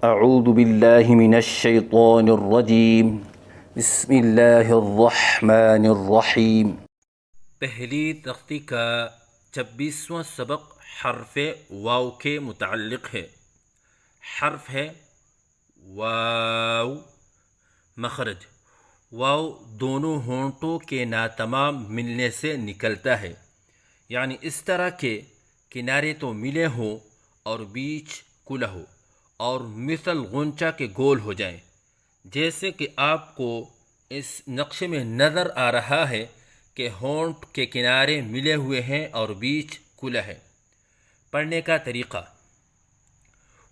اعوذ باللہ من الشیطان الرجیم بسم اللہ الرحمن الرحیم۔ پہلی تختی کا 26واں سبق حرف واو کے متعلق ہے۔ حرف ہے واو، مخرج واو دونوں ہونٹوں کے ناتمام ملنے سے نکلتا ہے، یعنی اس طرح کے کنارے تو ملے ہوں اور بیچ کھلا ہو اور مثل غنچہ کے گول ہو جائیں، جیسے کہ آپ کو اس نقشے میں نظر آ رہا ہے کہ ہونٹ کے کنارے ملے ہوئے ہیں اور بیچ کھلا ہے۔ پڑھنے کا طریقہ: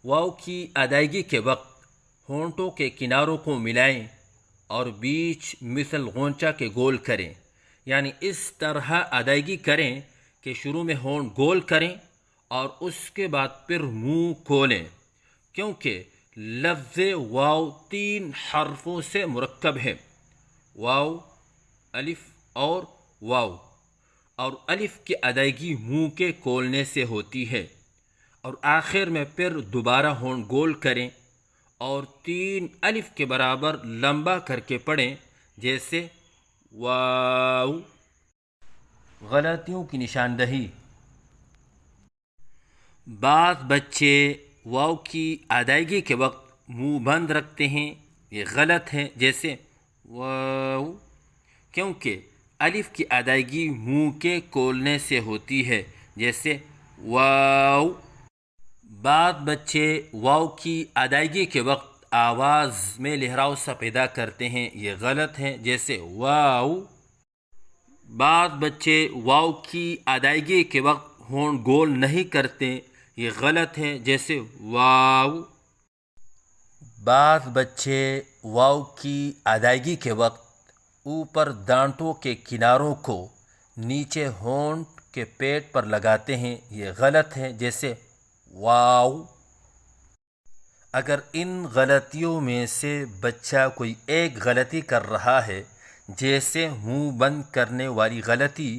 واو کی ادائیگی کے وقت ہونٹوں کے کناروں کو ملائیں اور بیچ مثل غنچہ کے گول کریں، یعنی اس طرح ادائیگی کریں کہ شروع میں ہونٹ گول کریں اور اس کے بعد پھر منہ کھولیں، کیونکہ لفظ واو 3 حرفوں سے مرکب ہے: واو، الف اور واو، اور الف کی ادائیگی منہ کے کھولنے سے ہوتی ہے، اور آخر میں پھر دوبارہ ہونٹ گول کریں اور 3 الف کے برابر لمبا کر کے پڑھیں، جیسے واو۔ غلطیوں کی نشاندہی: بعض بچے واو کی ادائیگی کے وقت منہ بند رکھتے ہیں، یہ غلط ہے، جیسے واو، کیونکہ الف کی ادائیگی منہ کے کھولنے سے ہوتی ہے، جیسے واو۔ بعض بچے واو کی ادائیگی کے وقت آواز میں لہراؤ سا پیدا کرتے ہیں، یہ غلط ہے، جیسے واو۔ بعض بچے واو کی ادائیگی کے وقت ہونٹ گول نہیں کرتے، یہ غلط ہے، جیسے واو۔ بعض بچے واو کی ادائیگی کے وقت اوپر دانتوں کے کناروں کو نیچے ہونٹ کے پیٹ پر لگاتے ہیں، یہ غلط ہے، جیسے واو۔ اگر ان غلطیوں میں سے بچہ کوئی ایک غلطی کر رہا ہے، جیسے منہ بند کرنے والی غلطی،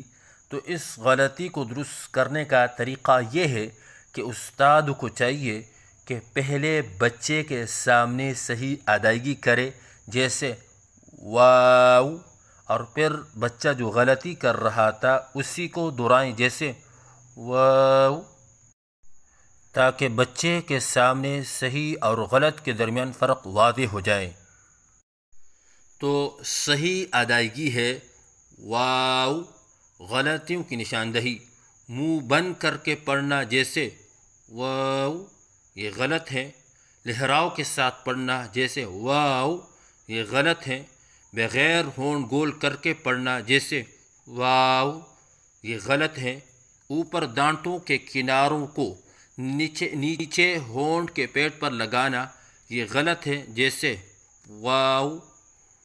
تو اس غلطی کو درست کرنے کا طریقہ یہ ہے کہ استاد کو چاہیے کہ پہلے بچے کے سامنے صحیح ادائیگی کرے، جیسے واو، اور پھر بچہ جو غلطی کر رہا تھا اسی کو دہرائیں، جیسے واو، تاکہ بچے کے سامنے صحیح اور غلط کے درمیان فرق واضح ہو جائے۔ تو صحیح ادائیگی ہے واو۔ غلطیوں کی نشاندہی: منہ بند کر کے پڑھنا، جیسے واو، یہ غلط ہے۔ لہراؤ کے ساتھ پڑھنا، جیسے واو، یہ غلط ہے۔ بغیر ہونٹ گول کر کے پڑھنا، جیسے واو، یہ غلط ہے۔ اوپر دانتوں کے کناروں کو نیچے ہونٹ کے پیٹ پر لگانا، یہ غلط ہے، جیسے واو۔